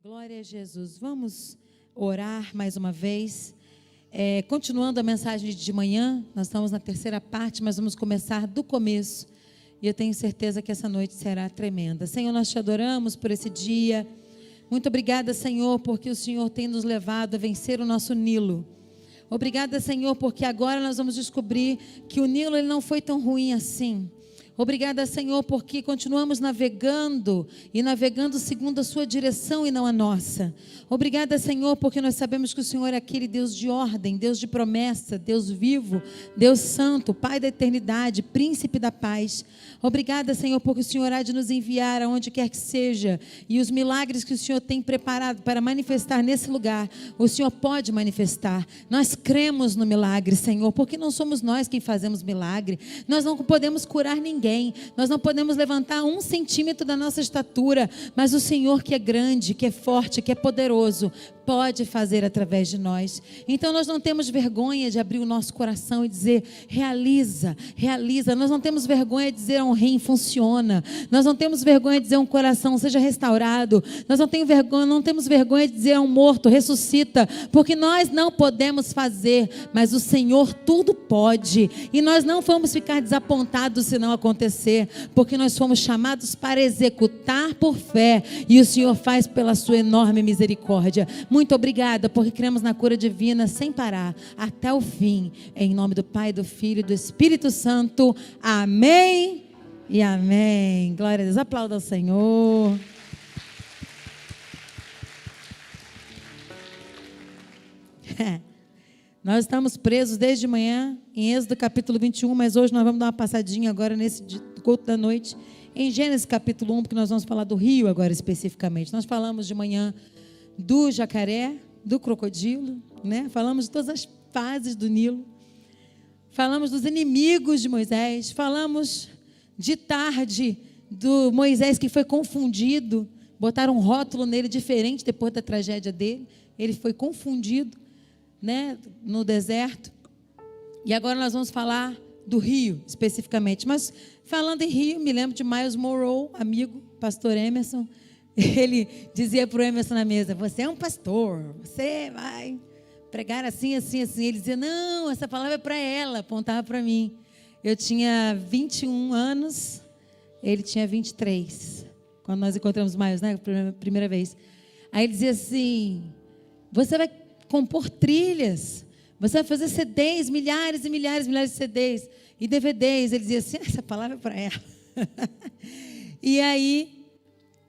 Glória a Jesus. Vamos orar mais uma vez. Continuando a mensagem de manhã, nós estamos na terceira parte, mas vamos começar do começo. E eu tenho certeza que essa noite será tremenda. Senhor, nós te adoramos por esse dia. Muito obrigada, Senhor, porque o Senhor tem nos levado a vencer o nosso Nilo. Obrigada, Senhor, porque agora nós vamos descobrir que o Nilo ele não foi tão ruim assim. Obrigada, Senhor, porque continuamos navegando e navegando segundo a sua direção e não a nossa. Obrigada, Senhor, porque nós sabemos que o Senhor é aquele Deus de ordem, Deus de promessa, Deus vivo, Deus santo, Pai da eternidade, Príncipe da paz. Obrigada, Senhor, porque o Senhor há de nos enviar aonde quer que seja e os milagres que o Senhor tem preparado para manifestar nesse lugar, o Senhor pode manifestar. Nós cremos no milagre, Senhor, porque não somos nós quem fazemos milagre. Nós não podemos curar ninguém. Nós não podemos levantar 1 centímetro da nossa estatura, mas o Senhor que é grande, que é forte, que é poderoso, pode fazer através de nós. Então nós não temos vergonha de abrir o nosso coração e dizer, realiza, realiza. Nós não temos vergonha de dizer a um rim, funciona. Nós não temos vergonha de dizer a um coração, seja restaurado. Nós não temos vergonha de dizer a um morto, ressuscita, porque nós não podemos fazer, mas o Senhor tudo pode. E nós não vamos ficar desapontados se não acontecer, porque nós fomos chamados para executar por fé, e o Senhor faz pela sua enorme misericórdia. Muito obrigada, porque cremos na cura divina sem parar, até o fim, em nome do Pai, do Filho e do Espírito Santo, amém e amém. Glória a Deus, aplauda ao Senhor. Nós estamos presos desde manhã em Êxodo capítulo 21, mas hoje nós vamos dar uma passadinha agora nesse culto da noite em Gênesis capítulo 1, porque nós vamos falar do rio agora especificamente. Nós falamos de manhã do jacaré, do crocodilo, né? Falamos de todas as fases do Nilo, falamos dos inimigos de Moisés, falamos de tarde do Moisés que foi confundido, botaram um rótulo nele diferente depois da tragédia dele, ele foi confundido, né, no deserto. E agora nós vamos falar do rio especificamente, mas falando em rio, me lembro de Miles Monroe, amigo, pastor Emerson. Ele dizia para o Emerson na mesa, você é um pastor, você vai pregar assim, assim, assim. Ele dizia, não, essa palavra é para ela, apontava para mim. Eu tinha 21 anos, ele tinha 23, quando nós encontramos Miles, né, primeira vez. Aí ele dizia assim, você vai compor trilhas, você vai fazer CDs, milhares e milhares de CDs e DVDs. Ele dizia assim, essa palavra é para ela. E aí,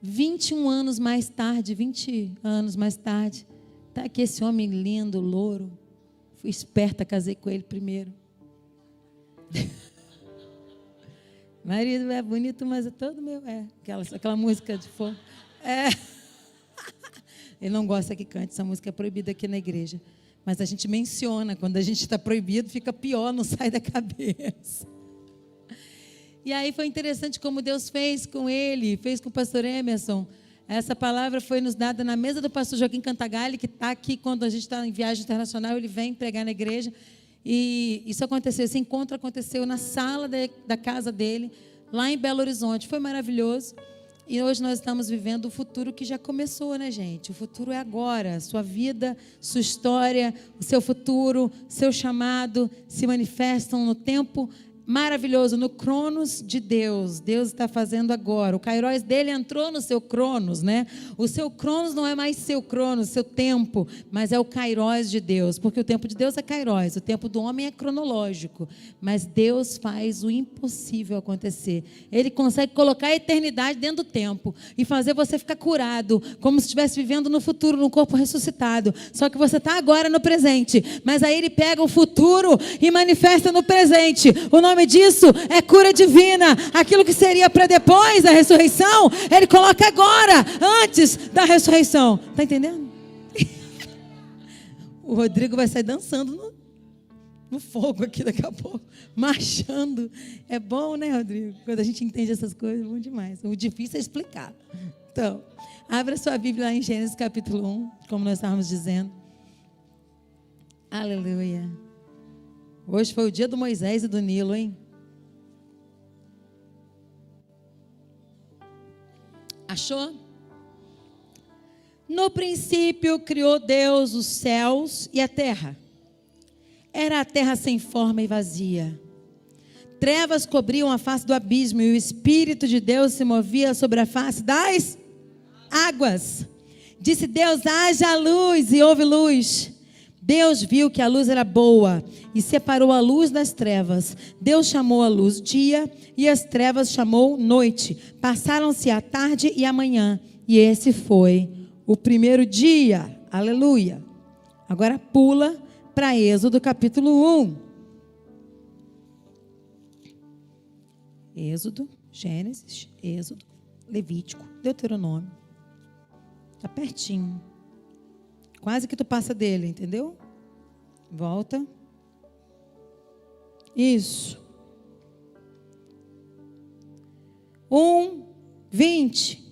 20 anos mais tarde, tá aqui esse homem lindo, louro. Fui esperta, casei com ele primeiro. Marido é bonito, mas é todo meu. Aquela música de fogo. Ele não gosta que cante, essa música é proibida aqui na igreja. Mas a gente menciona, quando a gente está proibido, fica pior, não sai da cabeça. E aí foi interessante como Deus fez com ele, fez com o pastor Emerson. Essa palavra foi nos dada na mesa do pastor Joaquim Cantagalli, que está aqui quando a gente está em viagem internacional, ele vem pregar na igreja. E isso aconteceu, esse encontro aconteceu na sala da casa dele, lá em Belo Horizonte. Foi maravilhoso. E hoje nós estamos vivendo o futuro que já começou, né, gente? O futuro é agora. Sua vida, sua história, o seu futuro, seu chamado se manifestam no tempo maravilhoso, no cronos de Deus. Deus está fazendo agora. O kairos dele entrou no seu cronos, né? O seu cronos não é mais seu cronos, seu tempo, mas é o kairos de Deus, porque o tempo de Deus é kairos, o tempo do homem é cronológico, mas Deus faz o impossível acontecer. Ele consegue colocar a eternidade dentro do tempo e fazer você ficar curado, como se estivesse vivendo no futuro, no corpo ressuscitado, só que você está agora no presente, mas aí ele pega o futuro e manifesta no presente. O nome disso é cura divina. Aquilo que seria para depois da ressurreição, ele coloca agora, antes da ressurreição. Está entendendo? O Rodrigo vai sair dançando no fogo aqui daqui a pouco, marchando. É bom, né, Rodrigo? Quando a gente entende essas coisas, é bom demais. O difícil é explicar. Então, abra sua Bíblia lá em Gênesis capítulo 1, como nós estávamos dizendo. Aleluia. Hoje foi o dia do Moisés e do Nilo, hein? Achou? No princípio criou Deus os céus e a terra. Era a terra sem forma e vazia. Trevas cobriam a face do abismo e o Espírito de Deus se movia sobre a face das águas. Disse Deus: haja luz, e houve luz. Deus viu que a luz era boa e separou a luz das trevas. Deus chamou a luz dia e as trevas chamou noite. Passaram-se a tarde e a manhã, e esse foi o primeiro dia. Aleluia. Agora pula para Êxodo capítulo 1. Êxodo, Gênesis, Êxodo, Levítico, Deuteronômio. Está pertinho. Quase que tu passa dele, entendeu? Volta. Isso. 1:20.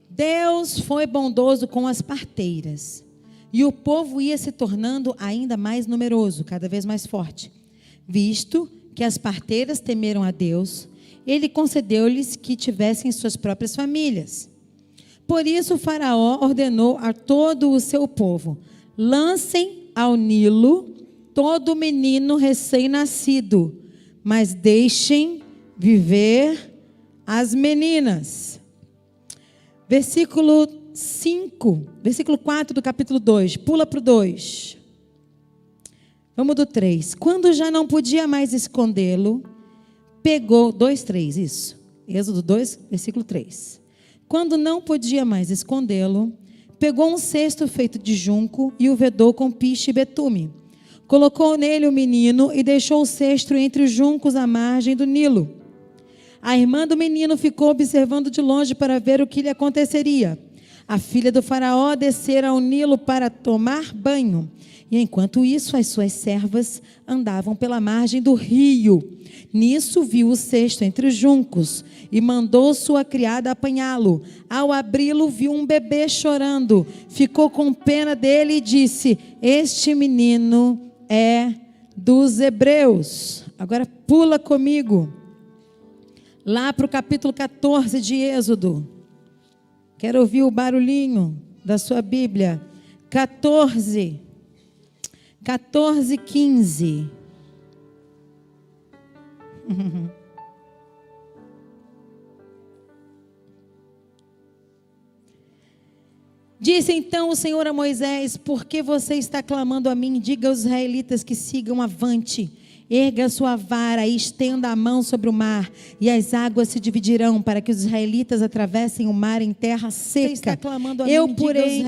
Deus foi bondoso com as parteiras, e o povo ia se tornando ainda mais numeroso, cada vez mais forte. Visto que as parteiras temeram a Deus, Ele concedeu-lhes que tivessem suas próprias famílias. Por isso o faraó ordenou a todo o seu povo: lancem ao Nilo todo menino recém-nascido, mas deixem viver as meninas. Versículo 4 do capítulo 2, pula para o 2. Vamos do 3. Quando já não podia mais escondê-lo, pegou, 2:3, isso. Êxodo 2, versículo 3. Quando não podia mais escondê-lo, pegou um cesto feito de junco e o vedou com piche e betume. Colocou nele o menino e deixou o cesto entre os juncos à margem do Nilo. A irmã do menino ficou observando de longe para ver o que lhe aconteceria. A filha do faraó descera ao Nilo para tomar banho. E enquanto isso, as suas servas andavam pela margem do rio. Nisso viu o cesto entre os juncos e mandou sua criada apanhá-lo. Ao abri-lo, viu um bebê chorando. Ficou com pena dele e disse: este menino é dos hebreus. Agora pula comigo lá para o capítulo 14 de Êxodo. Quero ouvir o barulhinho da sua Bíblia. 14:15. Disse então o Senhor a Moisés: por que você está clamando a mim? Diga aos israelitas que sigam avante. Erga a sua vara e estenda a mão sobre o mar, e as águas se dividirão para que os israelitas atravessem o mar em terra seca. Eu, porém,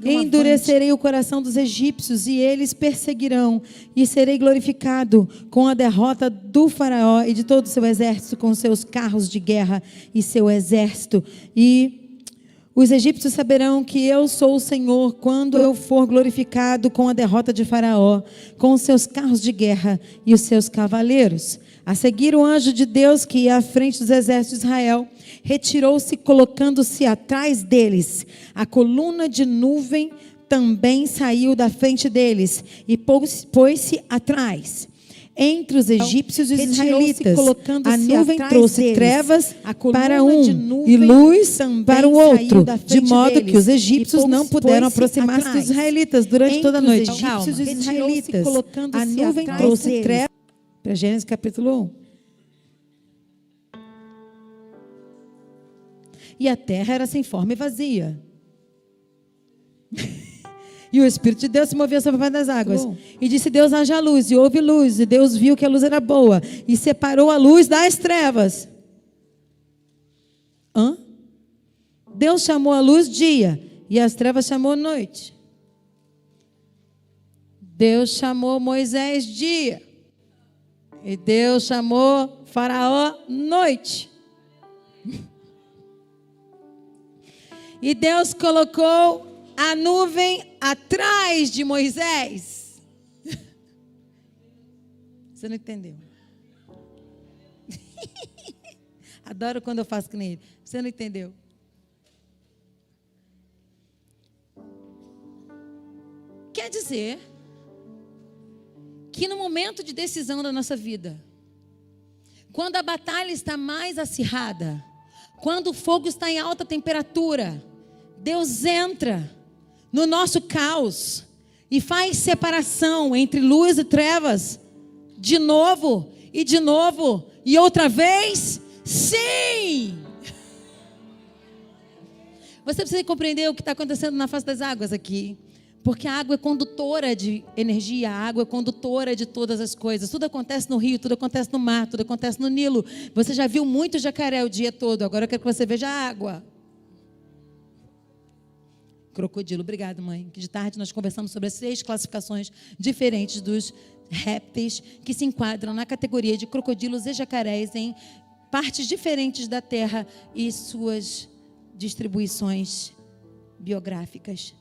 endurecerei o coração dos egípcios e eles perseguirão, e serei glorificado com a derrota do faraó e de todo o seu exército, com seus carros de guerra e seu exército. E os egípcios saberão que eu sou o Senhor quando eu for glorificado com a derrota de Faraó, com os seus carros de guerra e os seus cavaleiros. A seguir, o anjo de Deus, que ia à frente dos exércitos de Israel, retirou-se, colocando-se atrás deles. A coluna de nuvem também saiu da frente deles e pôs-se atrás. Entre os egípcios e os israelitas, a nuvem trouxe trevas para um e luz para o outro, de modo que os egípcios não puderam aproximar-se dos israelitas durante toda a noite. Egípcios e israelitas, a nuvem trouxe trevas. Para Gênesis capítulo 1. E a terra era sem forma e vazia. E o Espírito de Deus se movia sobre a face das águas. E disse Deus: haja luz, e houve luz. E Deus viu que a luz era boa, e separou a luz das trevas. Deus chamou a luz dia, e as trevas chamou noite. Deus chamou Moisés dia, e Deus chamou Faraó noite. E Deus colocou a nuvem atrás de Moisés. Você não entendeu? Adoro quando eu faço que nem ele. Você não entendeu? Quer dizer que no momento de decisão da nossa vida, quando a batalha está mais acirrada, quando o fogo está em alta temperatura, Deus entra no nosso caos e faz separação entre luz e trevas, de novo e outra vez, sim! Você precisa compreender o que está acontecendo na face das águas aqui. Porque a água é condutora de energia, a água é condutora de todas as coisas. Tudo acontece no rio, tudo acontece no mar, tudo acontece no Nilo. Você já viu muito jacaré o dia todo, agora eu quero que você veja a água. Crocodilo, obrigado, mãe. Que de tarde nós conversamos sobre as 6 classificações diferentes dos répteis que se enquadram na categoria de crocodilos e jacarés em partes diferentes da terra e suas distribuições biográficas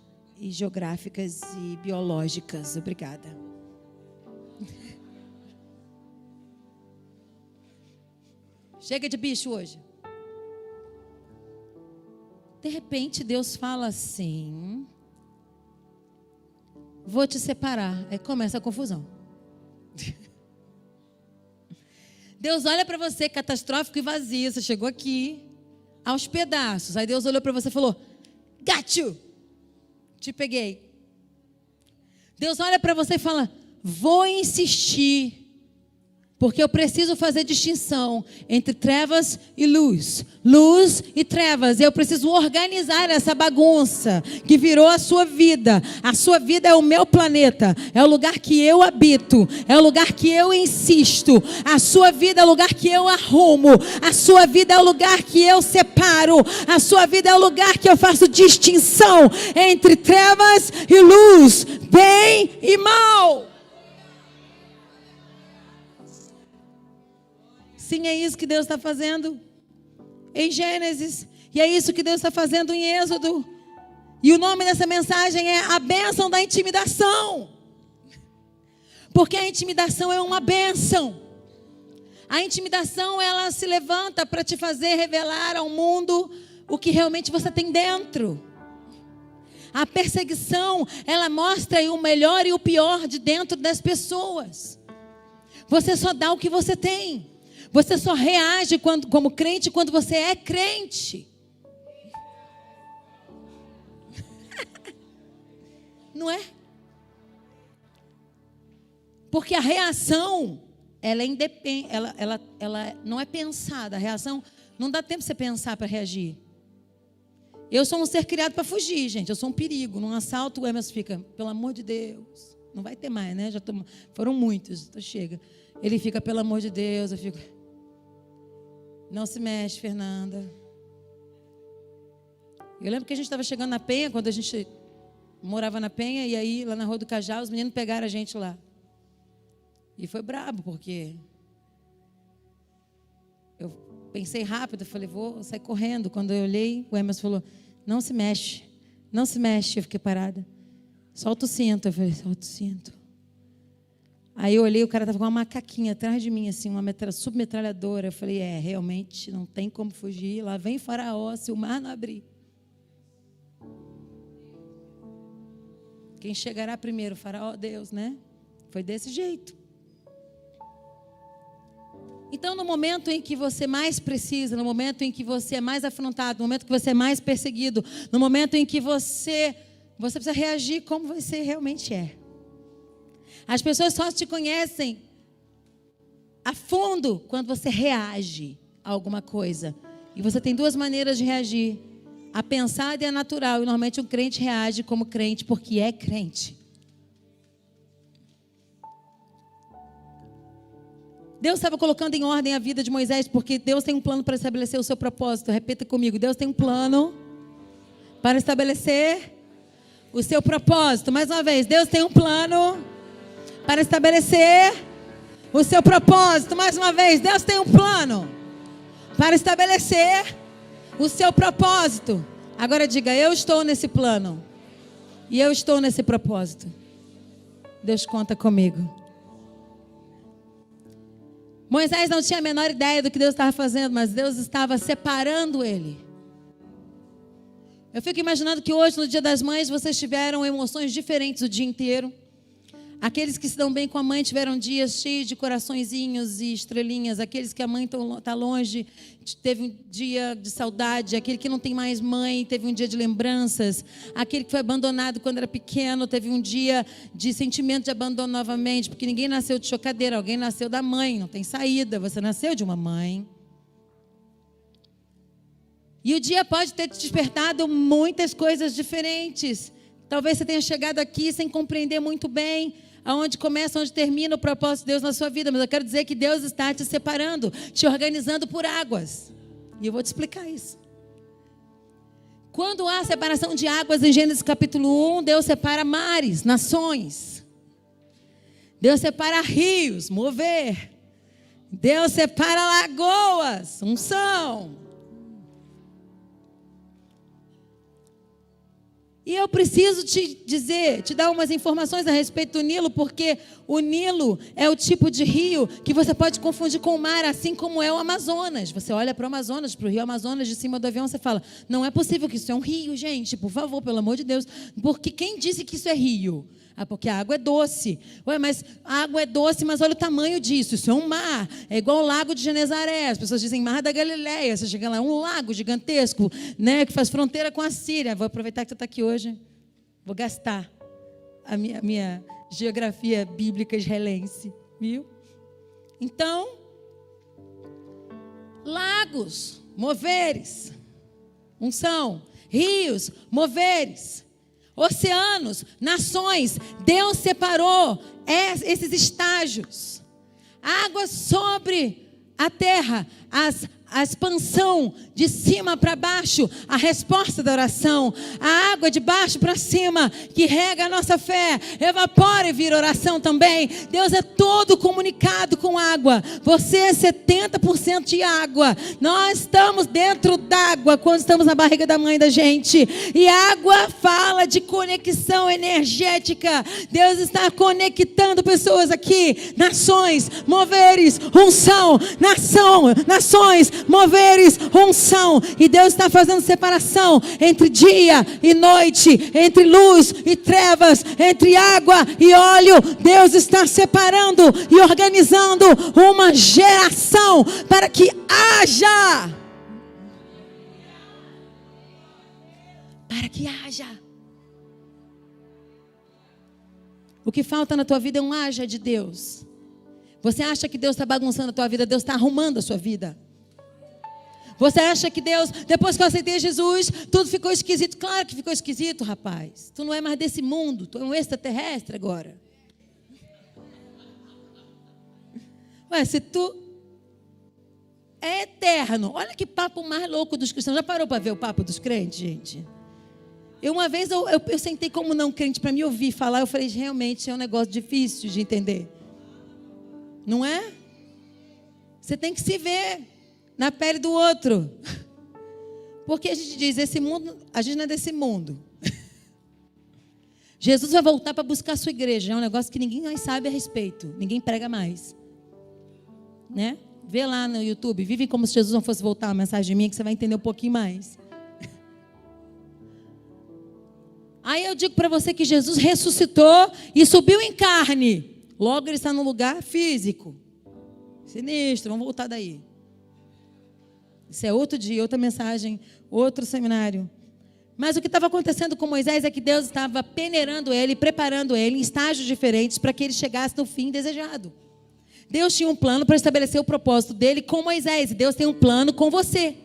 e geográficas e biológicas. Obrigada. Chega de bicho hoje. De repente Deus fala assim: vou te separar. Aí começa a confusão. Deus olha para você catastrófico e vazio. Você chegou aqui aos pedaços. Aí Deus olhou para você e falou: got you. Te peguei. Deus olha para você e fala: vou insistir, porque eu preciso fazer distinção entre trevas e luz, luz e trevas. Eu preciso organizar essa bagunça que virou a sua vida. A sua vida é o meu planeta, é o lugar que eu habito, é o lugar que eu insisto. A sua vida é o lugar que eu arrumo, a sua vida é o lugar que eu separo, a sua vida é o lugar que eu faço distinção entre trevas e luz, bem e mal. Sim, é isso que Deus está fazendo em Gênesis. E é isso que Deus está fazendo em Êxodo. E o nome dessa mensagem é a bênção da intimidação. Porque a intimidação é uma bênção. A intimidação, ela se levanta para te fazer revelar ao mundo o que realmente você tem dentro. A perseguição, ela mostra o melhor e o pior de dentro das pessoas. Você só dá o que você tem. Você só reage como crente quando você é crente. Não é? Porque a reação, ela é independente, ela não é pensada. A reação, não dá tempo de você pensar para reagir. Eu sou um ser criado para fugir, gente. Eu sou um perigo. Num assalto, o Emerson fica: pelo amor de Deus. Não vai ter mais, né? Foram muitos, então chega. Ele fica: pelo amor de Deus. Eu fico: não se mexe, Fernanda. Eu lembro que a gente estava chegando na Penha, quando a gente morava na Penha, e aí lá na Rua do Cajá, os meninos pegaram a gente lá. E foi brabo, porque eu pensei rápido, falei: vou sair correndo. Quando eu olhei, o Emerson falou: não se mexe, não se mexe. Eu fiquei parada. Solta o cinto. Eu falei: solta o cinto. Aí eu olhei, o cara estava com uma macaquinha atrás de mim, assim, uma submetralhadora. Eu falei: realmente não tem como fugir. Lá vem Faraó, se o mar não abrir. Quem chegará primeiro? Faraó, Deus, né? Foi desse jeito. Então, no momento em que você mais precisa, no momento em que você é mais afrontado, no momento que você é mais perseguido, no momento em que você precisa reagir como você realmente é. As pessoas só te conhecem a fundo quando você reage a alguma coisa. E você tem 2 maneiras de reagir: a pensada e a natural. E normalmente um crente reage como crente porque é crente. Deus estava colocando em ordem a vida de Moisés porque Deus tem um plano para estabelecer o seu propósito. Repita comigo: Deus tem um plano para estabelecer o seu propósito. Mais uma vez: Deus tem um plano para estabelecer o seu propósito. Mais uma vez: Deus tem um plano para estabelecer o seu propósito. Agora diga: eu estou nesse plano e eu estou nesse propósito. Deus conta comigo. Moisés não tinha a menor ideia do que Deus estava fazendo, mas Deus estava separando ele. Eu fico imaginando que hoje, no Dia das Mães, vocês tiveram emoções diferentes o dia inteiro. Aqueles que se dão bem com a mãe tiveram dias cheios de coraçõezinhos e estrelinhas. Aqueles que a mãe está longe, teve um dia de saudade. Aquele que não tem mais mãe, teve um dia de lembranças. Aquele que foi abandonado quando era pequeno, teve um dia de sentimento de abandono novamente. Porque ninguém nasceu de chocadeira, alguém nasceu da mãe, não tem saída. Você nasceu de uma mãe. E o dia pode ter te despertado muitas coisas diferentes. Talvez você tenha chegado aqui sem compreender muito bem aonde começa, onde termina o propósito de Deus na sua vida. Mas eu quero dizer que Deus está te separando, te organizando por águas. E eu vou te explicar isso. Quando há separação de águas em Gênesis capítulo 1, Deus separa mares, nações. Deus separa rios, mover. Deus separa lagoas, unção. E eu preciso te dar umas informações a respeito do Nilo, porque o Nilo é o tipo de rio que você pode confundir com o mar, assim como é o Amazonas. Você olha para o Amazonas, para o rio Amazonas, de cima do avião, você fala, não é possível que isso é um rio, gente, por favor, pelo amor de Deus. Porque quem disse que isso é rio? Ah, porque a água é doce. Ué, mas a água é doce, mas olha o tamanho disso. Isso é um mar. É igual o lago de Genezaré. As pessoas dizem mar da Galileia. Você chega lá, é um lago gigantesco, né, que faz fronteira com a Síria. Vou aproveitar que você está aqui hoje. Vou gastar a minha geografia bíblica israelense. Viu? Então, lagos, moveres. Unção. Rios, moveres. Oceanos, nações, Deus separou esses estágios. Água sobre a terra, a expansão de cima para baixo, a resposta da oração. A água de baixo para cima, que rega a nossa fé, evapora e vira oração também. Deus é todo comunicado com água. Você é 70% de água. Nós estamos dentro d'água quando estamos na barriga da mãe da gente. E água fala de conexão energética. Deus está conectando pessoas aqui. Nações, moveres, unção. Nações, moveres, unção. E Deus está fazendo separação entre dia e noite, entre luz e trevas, entre água e óleo. Deus está separando e organizando uma geração para que haja. Para que haja. O que falta na tua vida é um haja de Deus. Você acha que Deus está bagunçando a tua vida? Deus está arrumando a sua vida. Você acha que Deus, depois que eu aceitei Jesus, tudo ficou esquisito? Claro que ficou esquisito, rapaz. Tu não é mais desse mundo, tu é um extraterrestre agora. Ué, se tu é eterno, olha que papo mais louco dos cristãos. Já parou para ver o papo dos crentes, gente? Uma vez eu sentei como não crente para me ouvir falar, eu falei, realmente é um negócio difícil de entender. Não é? Você tem que se ver na pele do outro. Porque a gente diz, esse mundo, a gente não é desse mundo. Jesus vai voltar para buscar a sua igreja. É um negócio que ninguém mais sabe a respeito. Ninguém prega mais. Né? Vê lá no YouTube, vive como se Jesus não fosse voltar, uma mensagem minha, que você vai entender um pouquinho mais. Aí eu digo para você que Jesus ressuscitou e subiu em carne. Logo ele está num lugar físico. Sinistro, vamos voltar daí. Isso é outro dia, outra mensagem, outro seminário. Mas o que estava acontecendo com Moisés é que Deus estava peneirando ele, preparando ele em estágios diferentes para que ele chegasse no fim desejado. Deus tinha um plano para estabelecer o propósito dele com Moisés. E Deus tem um plano com você.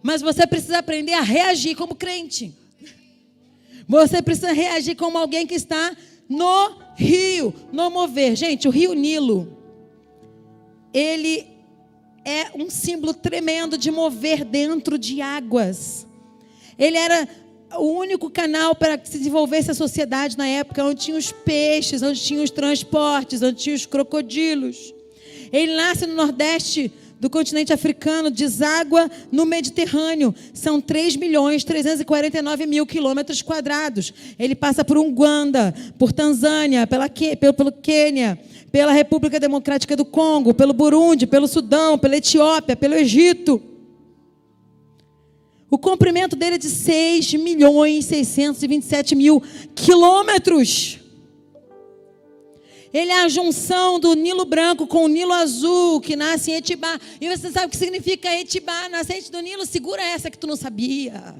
Mas você precisa aprender a reagir como crente. Você precisa reagir como alguém que está no rio, no mover. Gente, o rio Nilo, ele é um símbolo tremendo de mover dentro de águas. Ele era o único canal para que se desenvolvesse a sociedade na época, onde tinha os peixes, onde tinha os transportes, onde tinha os crocodilos. Ele nasce no nordeste do continente africano, deságua no Mediterrâneo. São 3.349.000 quilômetros quadrados. Ele passa por Uganda, por Tanzânia, pelo Quênia, pela República Democrática do Congo, pelo Burundi, pelo Sudão, pela Etiópia, pelo Egito. O comprimento dele é de 6.627.000 quilômetros. Ele é a junção do Nilo branco com o Nilo azul, que nasce em Etibá. E você sabe o que significa Etibá, nascente do Nilo? Segura essa que tu não sabia.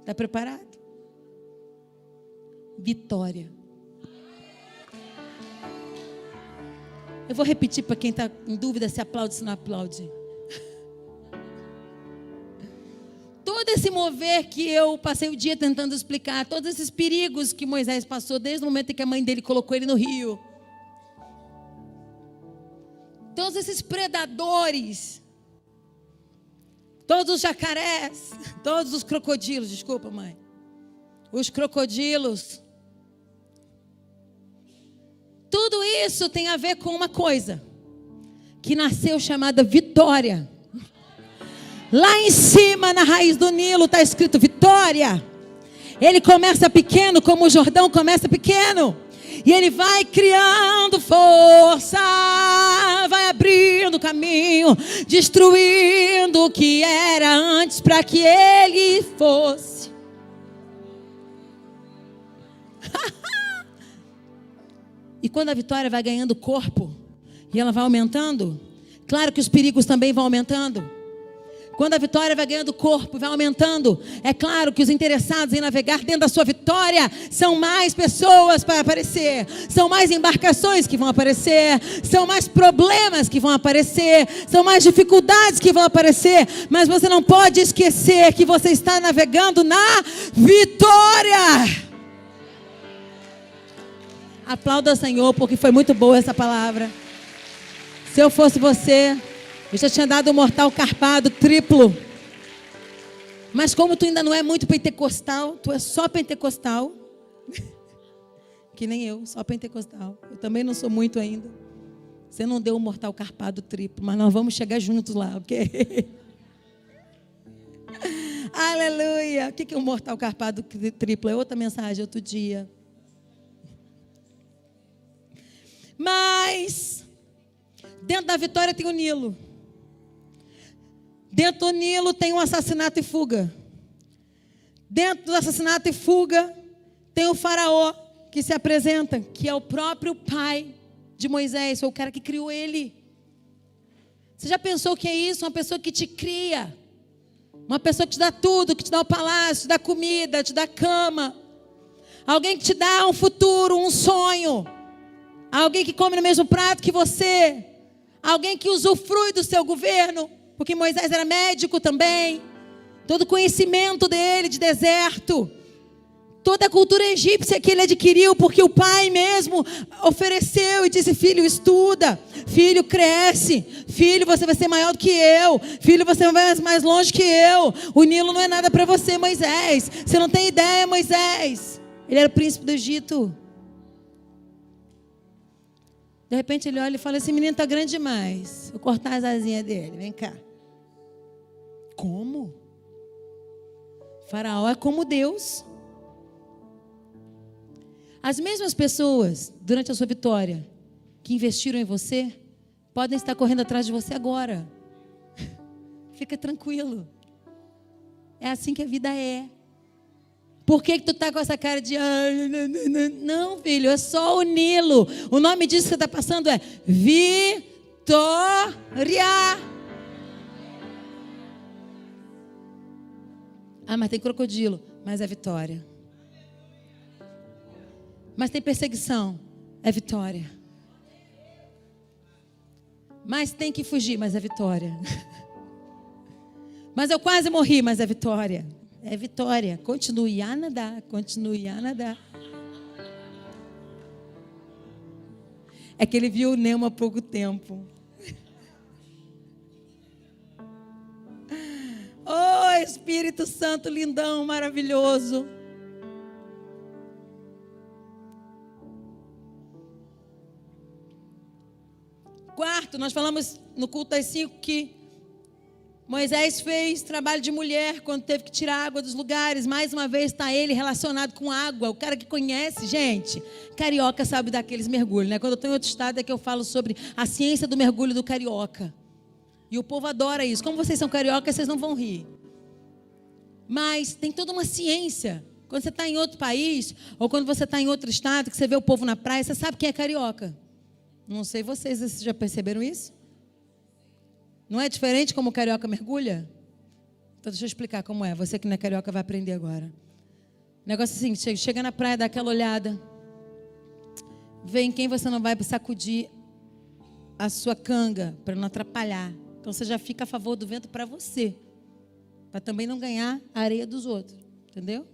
Está preparado? Vitória. Eu vou repetir para quem está em dúvida se aplaude ou se não aplaude. Todo esse mover que eu passei o dia tentando explicar, todos esses perigos que Moisés passou desde o momento em que a mãe dele colocou ele no rio. Todos esses predadores, todos os jacarés, todos os crocodilos, desculpa, mãe. Os crocodilos. Tudo isso tem a ver com uma coisa que nasceu chamada vitória. Lá em cima, na raiz do Nilo, está escrito vitória. Ele começa pequeno, como o Jordão começa pequeno. E ele vai criando força, vai abrindo caminho, destruindo o que era antes para que ele fosse. E quando a vitória vai ganhando corpo e ela vai aumentando, claro que os perigos também vão aumentando. Quando a vitória vai ganhando corpo e vai aumentando, é claro que os interessados em navegar dentro da sua vitória são mais pessoas para aparecer, são mais embarcações que vão aparecer, são mais problemas que vão aparecer, são mais dificuldades que vão aparecer, mas você não pode esquecer que você está navegando na vitória. Aplauda o Senhor, porque foi muito boa essa palavra. Se eu fosse você, eu já tinha dado um mortal carpado triplo. Mas como tu ainda não é muito pentecostal, tu é só pentecostal. Que nem eu, só pentecostal. Eu também não sou muito ainda. Você não deu um mortal carpado triplo, mas nós vamos chegar juntos lá, ok? Aleluia. O que é um mortal carpado triplo? É outra mensagem, outro dia. Mas dentro da vitória tem o Nilo. Dentro do Nilo tem um assassinato e fuga. Dentro do assassinato e fuga tem o faraó que se apresenta, que é o próprio pai de Moisés, foi o cara que criou ele. Você já pensou o que é isso? Uma pessoa que te cria, uma pessoa que te dá tudo, que te dá o palácio, te dá comida, te dá cama, alguém que te dá um futuro, um sonho, alguém que come no mesmo prato que você, alguém que usufrui do seu governo, porque Moisés era médico também, todo o conhecimento dele de deserto, toda a cultura egípcia que ele adquiriu, porque o pai mesmo ofereceu e disse: filho, estuda, filho, cresce, filho, você vai ser maior do que eu, filho, você vai mais longe que eu, o Nilo não é nada para você, Moisés, você não tem ideia, Moisés. Ele era o príncipe do Egito. De repente ele olha e fala: esse menino está grande demais, vou cortar as asinhas dele, vem cá. Como? Faraó é como Deus. As mesmas pessoas, durante a sua vitória, que investiram em você, podem estar correndo atrás de você agora. Fica tranquilo. É assim que a vida é. Por que tu está com essa cara de... Não, filho, é só o Nilo. O nome disso que você está passando é vitória. Ah, mas tem crocodilo. Mas é vitória. Mas tem perseguição. É vitória. Mas tem que fugir. Mas é vitória. Mas eu quase morri. Mas é vitória. É vitória. Continue a nadar. Continue a nadar. É que ele viu o Nemo há pouco tempo. Oh, Espírito Santo lindão, maravilhoso. Quarto, nós falamos no culto das 5 que Moisés fez trabalho de mulher quando teve que tirar água dos lugares. Mais uma vez está ele relacionado com água. O cara que conhece, gente, carioca sabe daqueles mergulhos, né? Quando eu estou em outro estado é que eu falo sobre a ciência do mergulho do carioca. E o povo adora isso. Como vocês são cariocas, vocês não vão rir. Mas tem toda uma ciência Quando você está em outro país, ou quando você está em outro estado, que você vê o povo na praia, você sabe quem é carioca. Não sei vocês já perceberam isso? Não é diferente como o carioca mergulha? Então deixa eu explicar como é. Você que não é carioca vai aprender agora. O negócio é assim, chega na praia, dá aquela olhada. Vê em quem você não vai sacudir a sua canga, para não atrapalhar. Então você já fica a favor do vento para você. Para também não ganhar a areia dos outros. Entendeu?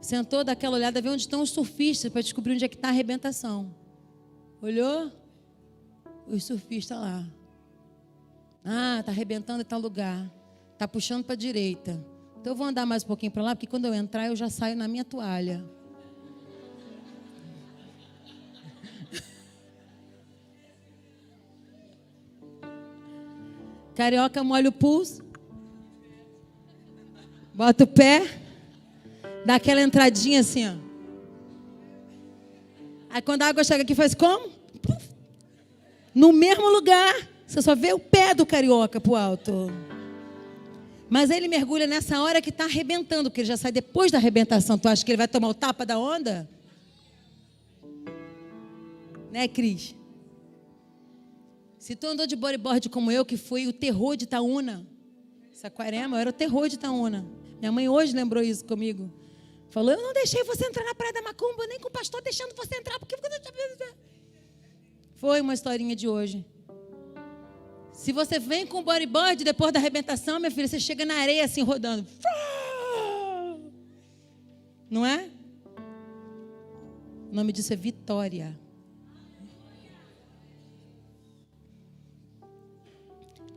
Sentou, dá aquela olhada, vê onde estão os surfistas, para descobrir onde é que está a arrebentação. Olhou? Os surfistas lá. Ah, está arrebentando em tal lugar. Está puxando para a direita. Então eu vou andar mais um pouquinho para lá, porque quando eu entrar eu já saio na minha toalha. Carioca molha o pulso. Bota o pé. Dá aquela entradinha assim, ó. Aí quando a água chega aqui, faz como? No mesmo lugar. Você só vê o pé do carioca pro alto. Mas ele mergulha nessa hora que está arrebentando, porque ele já sai depois da arrebentação. Tu acha que ele vai tomar o tapa da onda? Né, Cris? Se tu andou de bodyboard como eu, que foi o terror de Itaúna, Saquarema, eu era o terror de Itaúna. Minha mãe hoje lembrou isso comigo. Falou, eu não deixei você entrar na Praia da Macumba, nem com o pastor deixando você entrar, porque... Foi uma historinha de hoje. Se você vem com o bodyboard depois da arrebentação, minha filha, você chega na areia assim, rodando. Não é? O nome disso é vitória.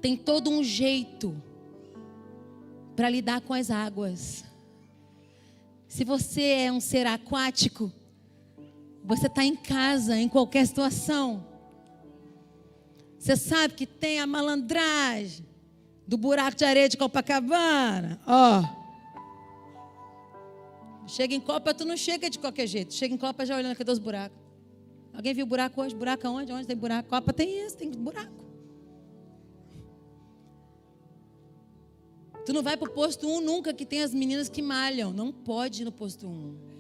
Tem todo um jeito para lidar com as águas. Se você é um ser aquático, você está em casa, em qualquer situação. Você sabe que tem a malandragem do buraco de areia de Copacabana. Ó. Chega em Copa, tu não chega de qualquer jeito. Chega em Copa já olhando, cadê os buracos? Alguém viu buraco hoje? Buraco aonde? Onde tem buraco? Copa tem isso, tem buraco. Tu não vai para o posto 1 nunca, que tem as meninas que malham. Não pode ir no posto 1.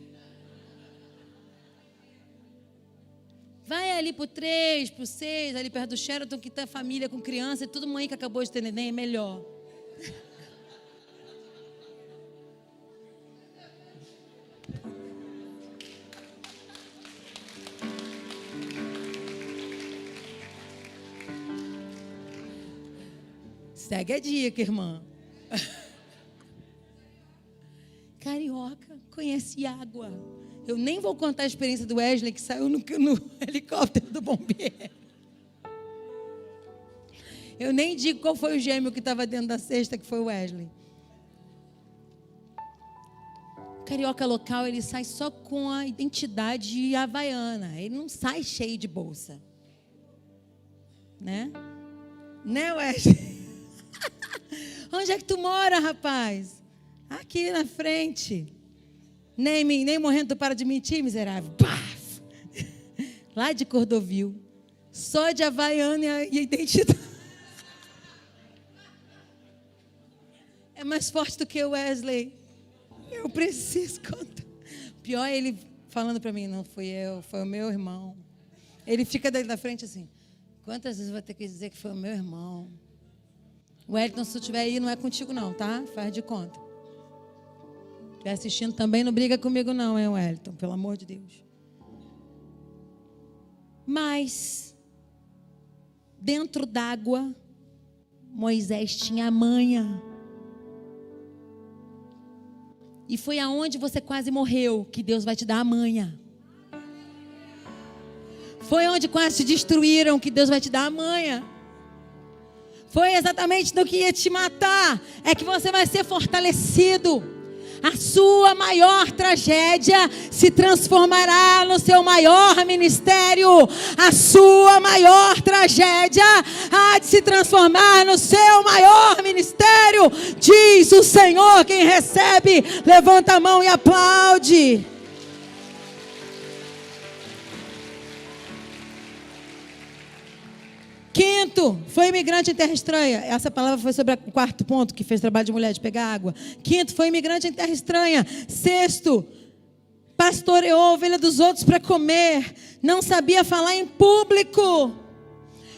Vai ali pro 3, pro 6, ali perto do Sheraton, que tem família com criança, e todo mãe que acabou de ter neném, é melhor. Segue a dica, irmã. Carioca conhece água. Eu nem vou contar a experiência do Wesley, que saiu no helicóptero do bombeiro. Eu nem digo qual foi o gêmeo que estava dentro da cesta, que foi o Wesley. O carioca local, ele sai só com a identidade havaiana. Ele não sai cheio de bolsa. Né? Né, Wesley? Onde é que tu mora, rapaz? Aqui na frente. Nem morrendo tu para de mentir, miserável. Paf! Lá de Cordovil. Só de havaiana e identidade. É mais forte do que o Wesley. Eu preciso contar. Pior é ele falando para mim, não fui eu, foi o meu irmão. Ele fica daí da frente assim, quantas vezes eu vou ter que dizer que foi o meu irmão? O Wellington, se tu estiver aí, não é contigo não, tá? Faz de conta. Se estiver assistindo também, não briga comigo não, hein, Wellington? Pelo amor de Deus. Mas, dentro d'água, Moisés tinha a manha. E foi aonde você quase morreu que Deus vai te dar a manha. Foi onde quase te destruíram que Deus vai te dar a manha. Foi exatamente no que ia te matar. É que você vai ser fortalecido. A sua maior tragédia se transformará no seu maior ministério. A sua maior tragédia há de se transformar no seu maior ministério. Diz o Senhor, quem recebe, levanta a mão e aplaude. Quinto, foi imigrante em terra estranha. Essa palavra foi sobre o quarto ponto, que fez trabalho de mulher, de pegar água. Quinto, foi imigrante em terra estranha. Sexto, pastoreou a ovelha dos outros para comer. Não sabia falar em público.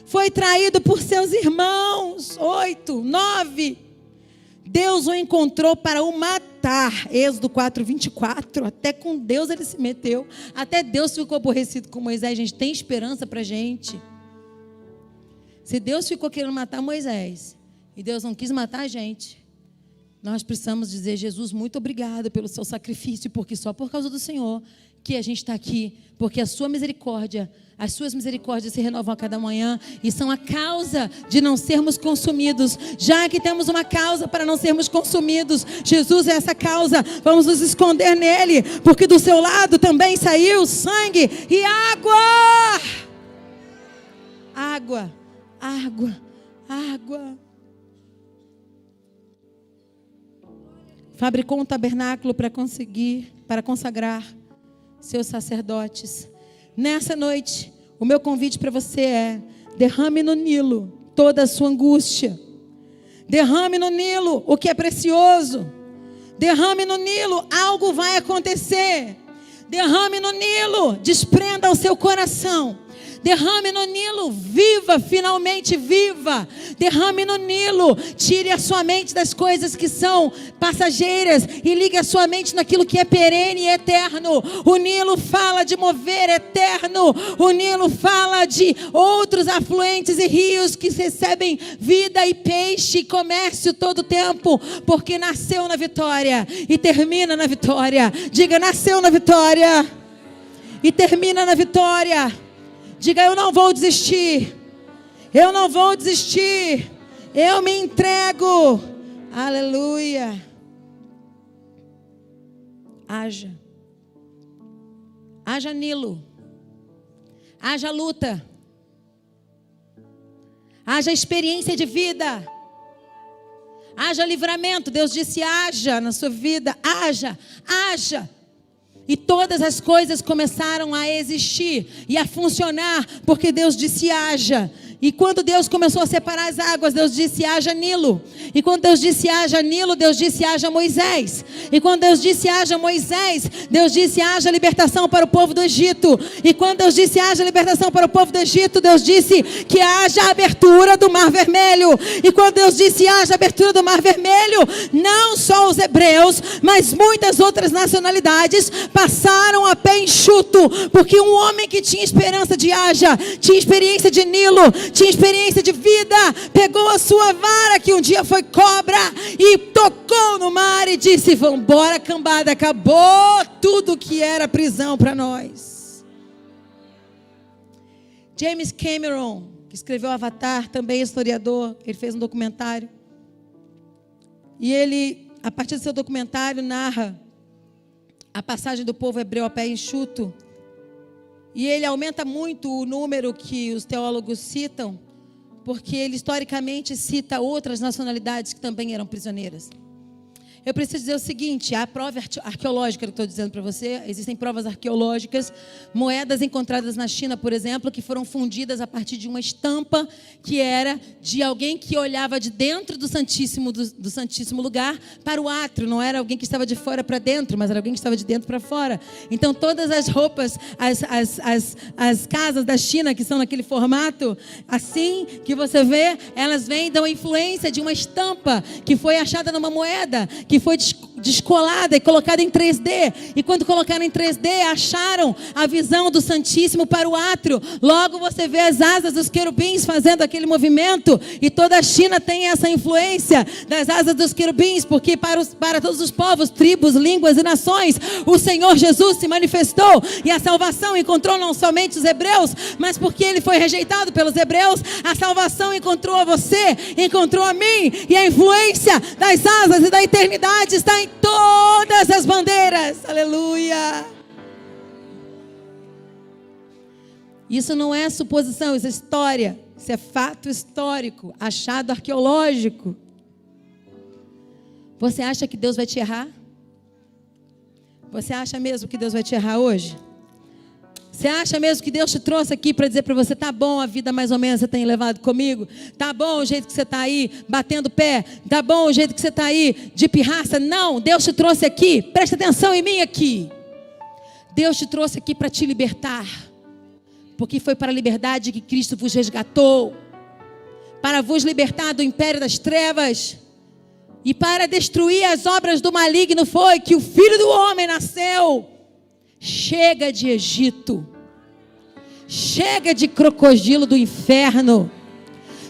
Foi traído por seus irmãos. 8, 9. Deus o encontrou para o matar. Êxodo 4:24. Até com Deus ele se meteu. Até Deus ficou aborrecido com Moisés. Gente, tem esperança para gente. Se Deus ficou querendo matar Moisés e Deus não quis matar a gente, nós precisamos dizer: Jesus, muito obrigado pelo seu sacrifício, porque só por causa do Senhor que a gente está aqui, porque a sua misericórdia, as suas misericórdias se renovam a cada manhã e são a causa de não sermos consumidos. Já que temos uma causa para não sermos consumidos, Jesus é essa causa, vamos nos esconder nele, porque do seu lado também saiu sangue e água. Água, água, água. Fabricou um tabernáculo para consagrar seus sacerdotes. Nessa noite, o meu convite para você é: derrame no Nilo toda a sua angústia. Derrame no Nilo o que é precioso. Derrame no Nilo, algo vai acontecer. Derrame no Nilo, desprenda o seu coração. Derrame no Nilo, viva, finalmente viva. Derrame no Nilo, tire a sua mente das coisas que são passageiras e ligue a sua mente naquilo que é perene e eterno. O Nilo fala de mover eterno. O Nilo fala de outros afluentes e rios que recebem vida e peixe e comércio todo o tempo, porque nasceu na vitória e termina na vitória. Diga: nasceu na vitória e termina na vitória. Diga: eu não vou desistir. Eu não vou desistir. Eu me entrego. Aleluia. Haja. Haja Nilo. Haja luta. Haja experiência de vida. Haja livramento. Deus disse: haja na sua vida. Haja. Haja. E todas as coisas começaram a existir e a funcionar, porque Deus disse: haja. E quando Deus começou a separar as águas, Deus disse: haja Nilo. E quando Deus disse: haja Nilo, Deus disse: haja Moisés. E quando Deus disse: haja Moisés, Deus disse: haja libertação para o povo do Egito. E quando Deus disse: haja libertação para o povo do Egito, Deus disse que haja abertura do Mar Vermelho. E quando Deus disse: haja abertura do Mar Vermelho, não só os hebreus, mas muitas outras nacionalidades passaram a pé enxuto, porque um homem que tinha esperança de haja, tinha experiência de Nilo, tinha experiência de vida, pegou a sua vara, que um dia foi cobra, e tocou no mar e disse: vambora, cambada, acabou tudo que era prisão para nós. James Cameron, que escreveu Avatar, também historiador, ele fez um documentário, e ele, a partir do seu documentário, narra a passagem do povo hebreu a pé enxuto. E ele aumenta muito o número que os teólogos citam, porque ele historicamente cita outras nacionalidades que também eram prisioneiras. Eu preciso dizer o seguinte: a prova arqueológica que eu estou dizendo para você, existem provas arqueológicas, moedas encontradas na China, por exemplo, que foram fundidas a partir de uma estampa que era de alguém que olhava de dentro do Santíssimo Lugar para o átrio. Não era alguém que estava de fora para dentro, mas era alguém que estava de dentro para fora. Então todas as roupas, as casas da China que são naquele formato, assim que você vê, elas vêm da influência de uma estampa que foi achada numa moeda, que foi descolada e colocada em 3D. E quando colocaram em 3D, acharam a visão do Santíssimo para o átrio. Logo você vê as asas dos querubins fazendo aquele movimento. E toda a China tem essa influência das asas dos querubins, porque para todos os povos, tribos, línguas e nações, o Senhor Jesus se manifestou. E a salvação encontrou não somente os hebreus, mas porque ele foi rejeitado pelos hebreus, a salvação encontrou a você, encontrou a mim. E a influência das asas e da eternidade está em todas as bandeiras. Aleluia. Isso não é suposição, isso é história. Isso é fato histórico, achado arqueológico. Você acha que Deus vai te errar? Você acha mesmo que Deus vai te errar hoje? Você acha mesmo que Deus te trouxe aqui para dizer para você, tá bom a vida mais ou menos você tem levado comigo? Tá bom o jeito que você está aí, batendo pé? Tá bom o jeito que você está aí, de pirraça? Não, Deus te trouxe aqui, presta atenção em mim aqui. Deus te trouxe aqui para te libertar. Porque foi para a liberdade que Cristo vos resgatou. Para vos libertar do império das trevas. E para destruir as obras do maligno foi que o Filho do Homem nasceu. Chega de Egito. Chega de crocodilo do inferno.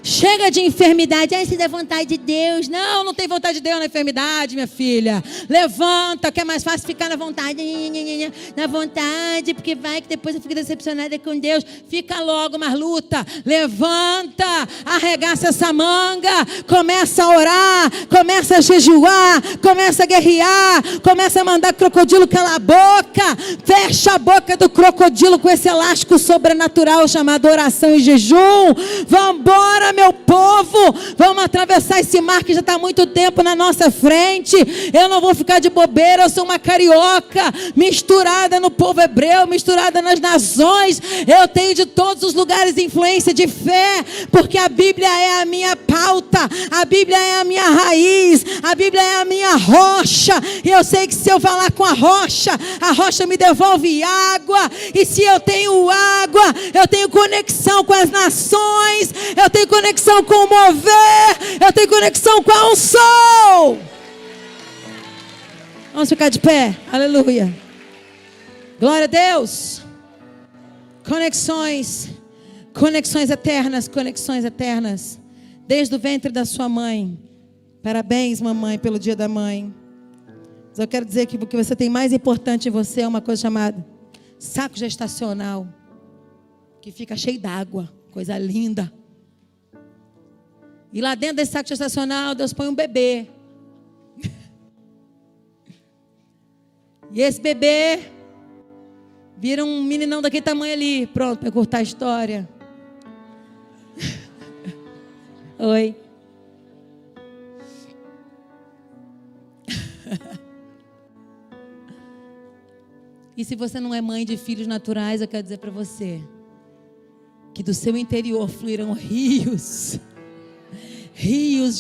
Chega de enfermidade. Você dá vontade de Deus. Não, não tem vontade de Deus na enfermidade, minha filha. Levanta, que é mais fácil ficar na vontade. Na vontade, porque vai que depois eu fico decepcionada com Deus. Fica logo, mas luta. Levanta, arregaça essa manga. Começa a orar, começa a jejuar, começa a guerrear, começa a mandar crocodilo calar a boca. Fecha a boca do crocodilo com esse elástico sobrenatural chamado oração e jejum. Vambora, meu povo, vamos atravessar esse mar que já está há muito tempo na nossa frente. Eu não vou ficar de bobeira, eu sou uma carioca, misturada no povo hebreu, misturada nas nações. Eu tenho de todos os lugares influência de fé, porque a Bíblia é a minha pauta, a Bíblia é a minha raiz, a Bíblia é a minha rocha. E eu sei que se eu falar com a rocha me devolve água. E se eu tenho água, eu tenho conexão com as nações, eu tenho conexão com o mover, eu tenho conexão com a unção. Vamos ficar de pé, aleluia, glória a Deus. Conexões eternas, desde o ventre da sua mãe. Parabéns, mamãe, pelo dia da mãe. Mas eu quero dizer que o que você tem mais importante em você é uma coisa chamada saco gestacional, que fica cheio d'água, coisa linda. E lá dentro desse saco gestacional, Deus põe um bebê. E esse bebê vira um meninão daquele tamanho ali. Pronto, para cortar a história. Oi. E se você não é mãe de filhos naturais, eu quero dizer para você que do seu interior fluirão rios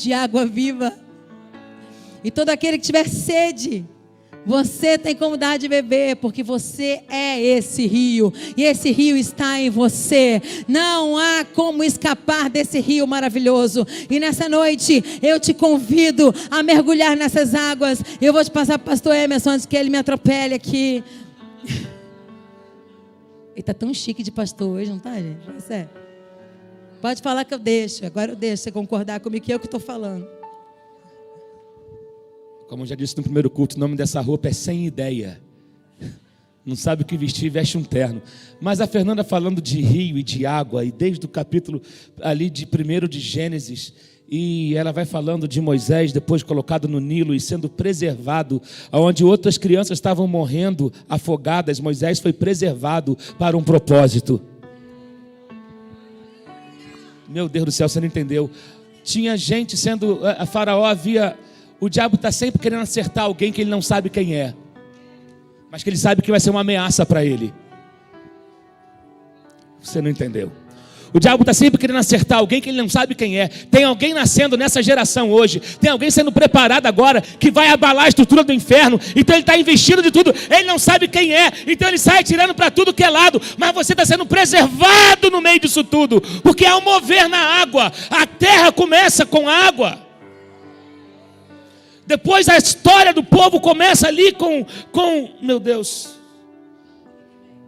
de água viva. E todo aquele que tiver sede, você tem como dar de beber, porque você é esse rio, e esse rio está em você. Não há como escapar desse rio maravilhoso. E nessa noite eu te convido a mergulhar nessas águas. Eu vou te passar para o pastor Emerson antes que ele me atropele aqui. Ele está tão chique de pastor hoje, não está, gente? Sério. Pode falar que eu deixo. Agora eu deixo você concordar comigo, que é o que estou falando. Como eu já disse no primeiro culto, o nome dessa roupa é Sem Ideia. Não sabe o que vestir, veste um terno. Mas a Fernanda falando de rio e de água, e desde o capítulo ali de 1 de Gênesis, e ela vai falando de Moisés, depois colocado no Nilo e sendo preservado, onde outras crianças estavam morrendo afogadas. Moisés foi preservado para um propósito. Meu Deus do céu, você não entendeu. Tinha gente sendo, a Faraó havia, o diabo está sempre querendo acertar alguém que ele não sabe quem é, mas que ele sabe que vai ser uma ameaça para ele. Você não entendeu. O diabo está sempre querendo acertar alguém que ele não sabe quem é. Tem alguém nascendo nessa geração hoje, tem alguém sendo preparado agora, que vai abalar a estrutura do inferno. Então ele está investindo de tudo, ele não sabe quem é, então ele sai atirando para tudo que é lado. Mas você está sendo preservado no meio disso tudo, porque ao mover na água, a terra começa com água. Depois a história do povo começa ali com meu Deus,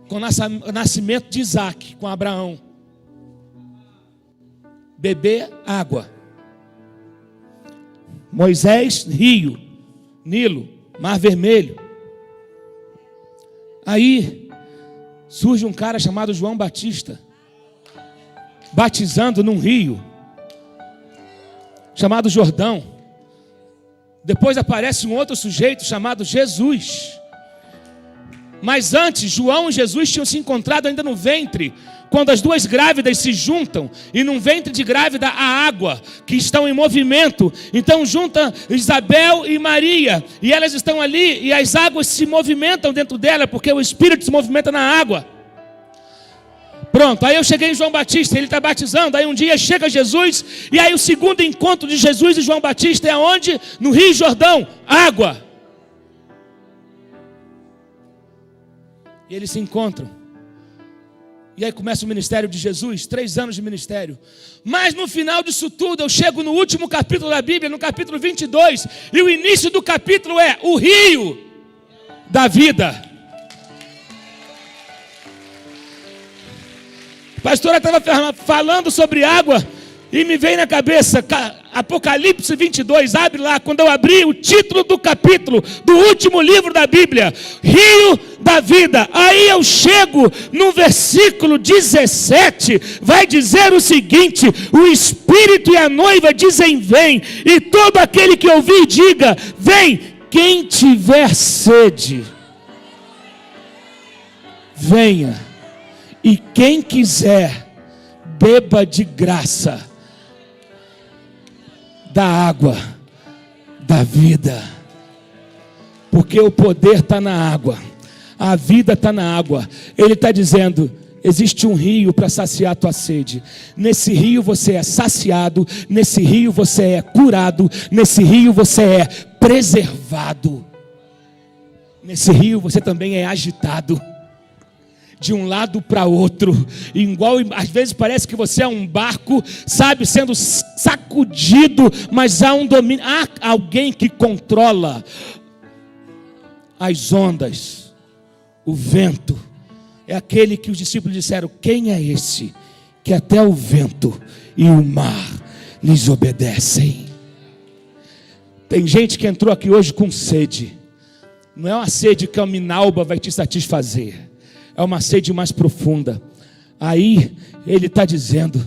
com o nascimento de Isaac, com Abraão. Beber água. Moisés, rio, Nilo, Mar Vermelho. Aí surge um cara chamado João Batista, batizando num rio chamado Jordão. Depois aparece um outro sujeito chamado Jesus. Mas antes, João e Jesus tinham se encontrado ainda no ventre, quando as duas grávidas se juntam, e num ventre de grávida há água, que estão em movimento. Então junta Isabel e Maria, e elas estão ali, e as águas se movimentam dentro dela, porque o Espírito se movimenta na água. Pronto, aí eu cheguei em João Batista, ele está batizando. Aí um dia chega Jesus, e aí o segundo encontro de Jesus e João Batista é aonde? No Rio Jordão, água. E eles se encontram. E aí começa o ministério de Jesus, 3 anos de ministério. Mas no final disso tudo, eu chego no último capítulo da Bíblia, no capítulo 22, e o início do capítulo é o rio da vida. A pastora estava falando sobre água e me veio na cabeça Apocalipse 22, abre lá. Quando eu abri o título do capítulo do último livro da Bíblia, Rio da Vida, aí eu chego no versículo 17, vai dizer o seguinte: o Espírito e a noiva dizem vem, e todo aquele que ouvir diga vem. Quem tiver sede, venha. E quem quiser, beba de graça da água da vida. Porque o poder está na água, a vida está na água. Ele está dizendo: existe um rio para saciar a tua sede. Nesse rio você é saciado, nesse rio você é curado, nesse rio você é preservado, nesse rio você também é agitado de um lado para outro, igual às vezes parece que você é um barco, sabe, sendo sacudido, mas há um domínio, há alguém que controla as ondas, o vento. É aquele que os discípulos disseram: quem é esse que até o vento e o mar lhes obedecem? Tem gente que entrou aqui hoje com sede. Não é uma sede que a minalba vai te satisfazer, é uma sede mais profunda. Aí ele está dizendo: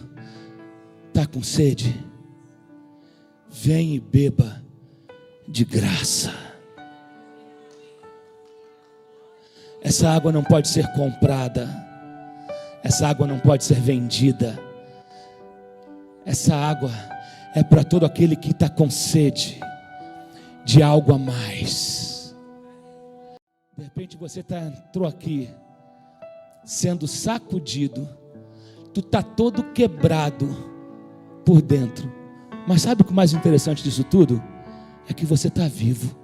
está com sede? Vem e beba de graça. Essa água não pode ser comprada, essa água não pode ser vendida. Essa água é para todo aquele que está com sede de algo a mais. De repente você entrou aqui sendo sacudido, tu está todo quebrado por dentro, mas sabe o que é mais interessante disso tudo? É que você está vivo.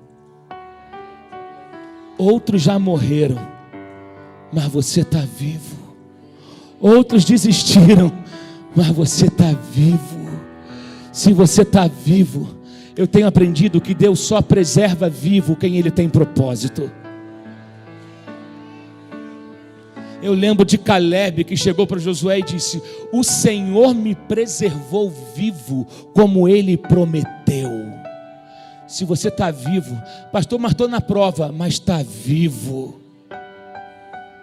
Outros já morreram, mas você está vivo. Outros desistiram, mas você está vivo. Se você está vivo, eu tenho aprendido que Deus só preserva vivo quem Ele tem propósito. Eu lembro de Caleb, que chegou para Josué e disse: o Senhor me preservou vivo, como Ele prometeu. Se você está vivo, pastor, mas estou na prova, mas está vivo,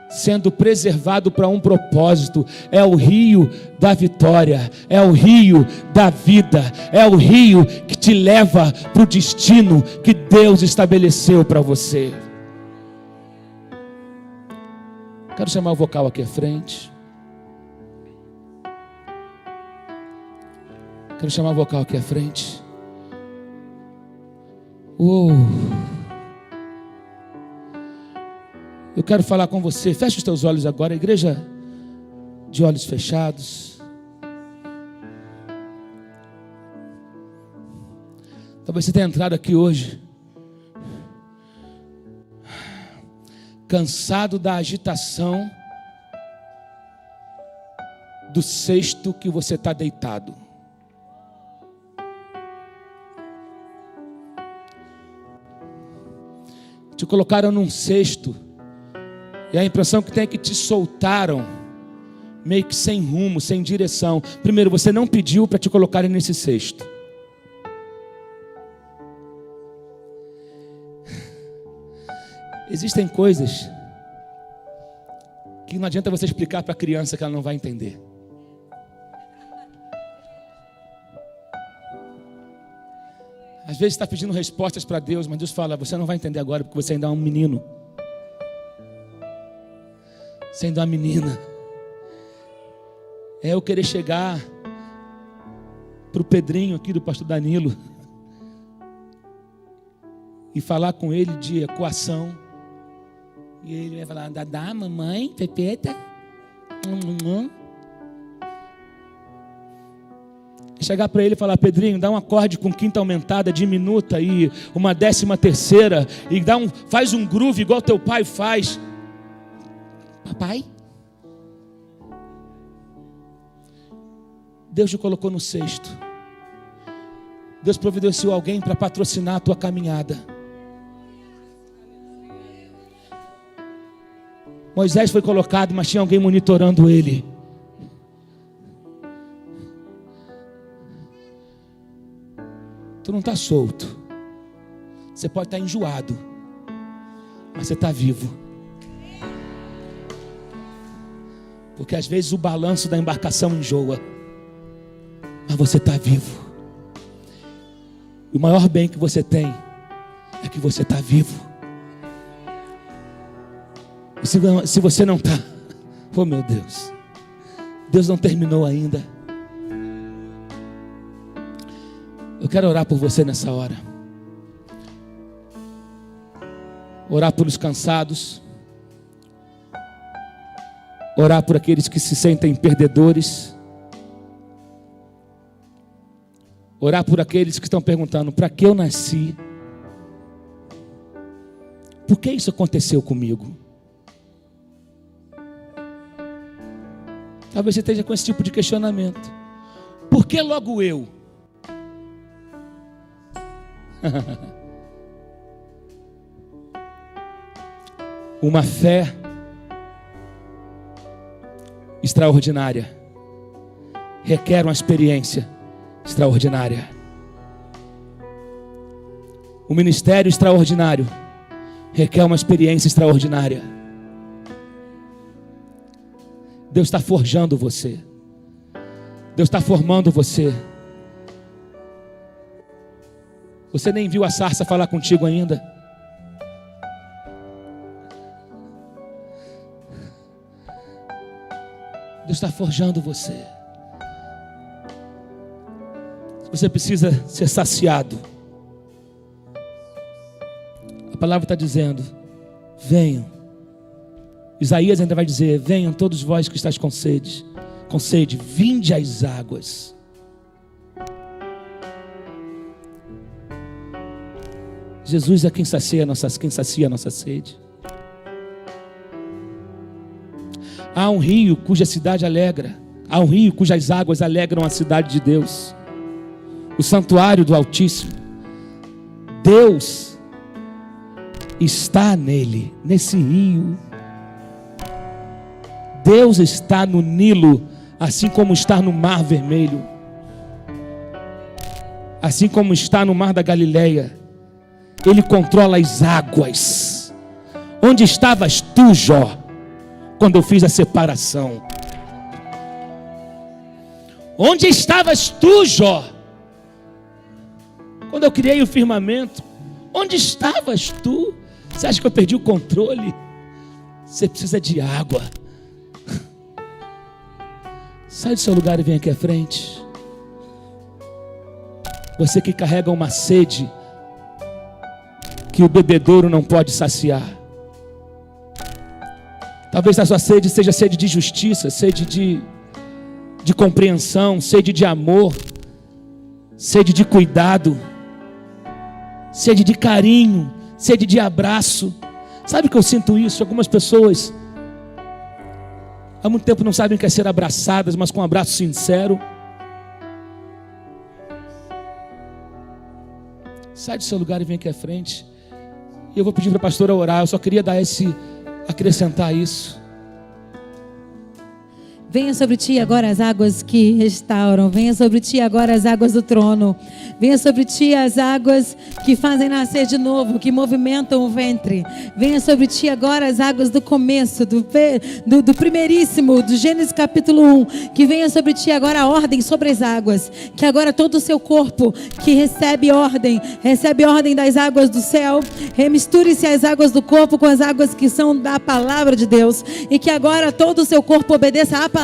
sendo preservado para um propósito. É o rio da vitória, é o rio da vida, é o rio que te leva para o destino que Deus estabeleceu para você. Quero chamar o vocal aqui à frente. Quero chamar o vocal aqui à frente. Eu quero falar com você. Feche os teus olhos agora, igreja de olhos fechados. Talvez você tenha entrado aqui hoje cansado da agitação do cesto que você está deitado. Te colocaram num cesto e a impressão que tem é que te soltaram meio que sem rumo, sem direção. Primeiro, você não pediu para te colocarem nesse cesto. Existem coisas que não adianta você explicar para a criança que ela não vai entender. Às vezes está pedindo respostas para Deus, mas Deus fala: você não vai entender agora, porque você ainda é um menino. Você ainda é uma menina. É eu querer chegar para o Pedrinho aqui do pastor Danilo e falar com ele de equação. E ele vai falar: dadá, mamãe, pepeta. Chegar para ele e falar: Pedrinho, dá um acorde com quinta aumentada, diminuta e uma 13ª e faz um groove igual teu pai faz. Papai, Deus te colocou no cesto. Deus providenciou alguém para patrocinar a tua caminhada. Moisés foi colocado, mas tinha alguém monitorando ele. Tu não está solto. Você pode estar enjoado, mas você está vivo. Porque às vezes o balanço da embarcação enjoa, mas você está vivo. E o maior bem que você tem é que você está vivo. E se você não está, oh meu Deus, Deus não terminou ainda. Eu quero orar por você nessa hora. Orar pelos cansados. Orar por aqueles que se sentem perdedores. Orar por aqueles que estão perguntando: para que eu nasci? Por que isso aconteceu comigo? Talvez você esteja com esse tipo de questionamento. Por que logo eu? Uma fé extraordinária requer uma experiência extraordinária. O ministério extraordinário requer uma experiência extraordinária. Deus está forjando você. Deus está formando você. Você nem viu a sarça falar contigo ainda. Deus está forjando você. Você precisa ser saciado. A palavra está dizendo: venham. Isaías ainda vai dizer: venham todos vós que estáis com sede, vinde às águas. Jesus é quem sacia a nossa sede. Há um rio cuja cidade alegra. Há um rio cujas águas alegram a cidade de Deus, o santuário do Altíssimo. Deus está nele, nesse rio. Deus está no Nilo, assim como está no Mar Vermelho, assim como está no Mar da Galileia. Ele controla as águas. Onde estavas tu, Jó, quando eu fiz a separação? Onde estavas tu, Jó, quando eu criei o firmamento? Onde estavas tu? Você acha que eu perdi o controle? Você precisa de água. Sai do seu lugar e vem aqui à frente. Você que carrega uma sede que o bebedouro não pode saciar. Talvez a sua sede seja sede de justiça, sede de compreensão, sede de amor, sede de cuidado, sede de carinho, sede de abraço. Sabe que eu sinto isso? Algumas pessoas há muito tempo não sabem o que é ser abraçadas, mas com um abraço sincero. Sai do seu lugar e vem aqui à frente. E eu vou pedir para a pastora orar. Eu só queria acrescentar isso. Venha sobre ti agora as águas que restauram. Venha sobre ti agora as águas do trono. Venha sobre ti as águas que fazem nascer de novo, que movimentam o ventre. Venha sobre ti agora as águas do começo, do primeiríssimo, do Gênesis capítulo 1. Que venha sobre ti agora a ordem sobre as águas. Que agora todo o seu corpo que recebe ordem das águas do céu, remisture-se as águas do corpo com as águas que são da palavra de Deus. E que agora todo o seu corpo obedeça à palavra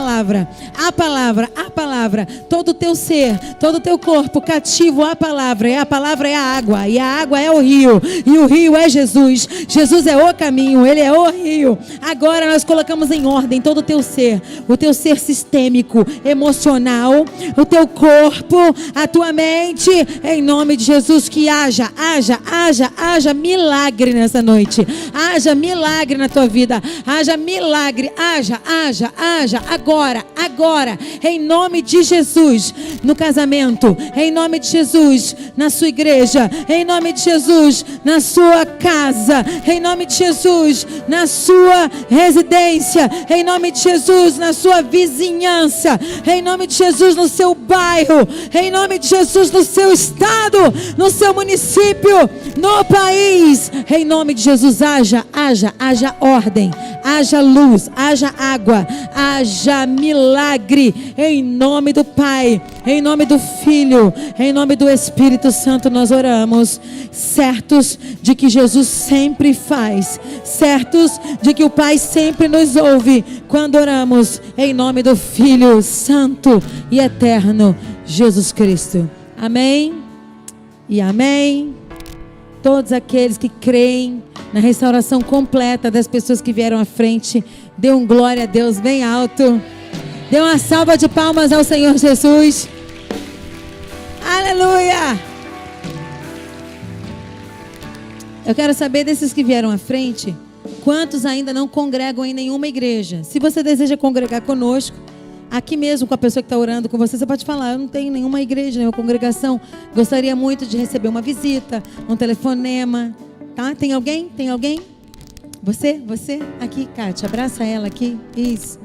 palavra, todo o teu ser, todo o teu corpo cativo à palavra, e a palavra é a água, e a água é o rio, e o rio é Jesus. Jesus é o caminho, Ele é o rio. Agora nós colocamos em ordem todo o teu ser sistêmico, emocional, o teu corpo, a tua mente, em nome de Jesus, que haja milagre nessa noite, haja milagre na tua vida, haja milagre, haja, agora, em nome de Jesus, no casamento, em nome de Jesus, na sua igreja, em nome de Jesus, na sua casa, em nome de Jesus, na sua residência, em nome de Jesus, na sua vizinhança, em nome de Jesus, no seu bairro, em nome de Jesus, no seu estado, no seu município, no país, em nome de Jesus, haja ordem, haja luz, haja água, haja milagre, em nome do Pai, em nome do Filho, em nome do Espírito Santo nós oramos, certos de que Jesus sempre faz, certos de que o Pai sempre nos ouve, quando oramos em nome do Filho Santo e Eterno, Jesus Cristo. Amém e amém. Todos aqueles que creem na restauração completa das pessoas que vieram à frente, dê um glória a Deus bem alto, dê uma salva de palmas ao Senhor Jesus. Aleluia! Eu quero saber desses que vieram à frente, quantos ainda não congregam em nenhuma igreja. Se você deseja congregar conosco, aqui mesmo com a pessoa que está orando com você, você pode falar: eu não tenho nenhuma igreja, nenhuma congregação, gostaria muito de receber uma visita, um telefonema, tá? Tem alguém? Você? Aqui, Kátia, abraça ela aqui, isso,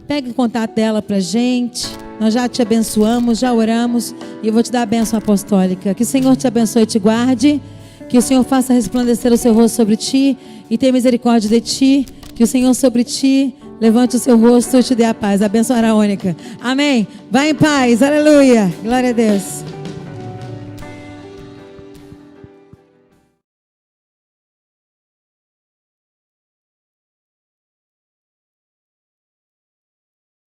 pega o contato dela pra gente, nós já te abençoamos, já oramos, e eu vou te dar a bênção apostólica. Que o Senhor te abençoe e te guarde, que o Senhor faça resplandecer o seu rosto sobre ti e tenha misericórdia de ti, que o Senhor sobre ti levante o seu rosto e te dê a paz, a bênção araônica. Amém? Vai em paz, aleluia, glória a Deus.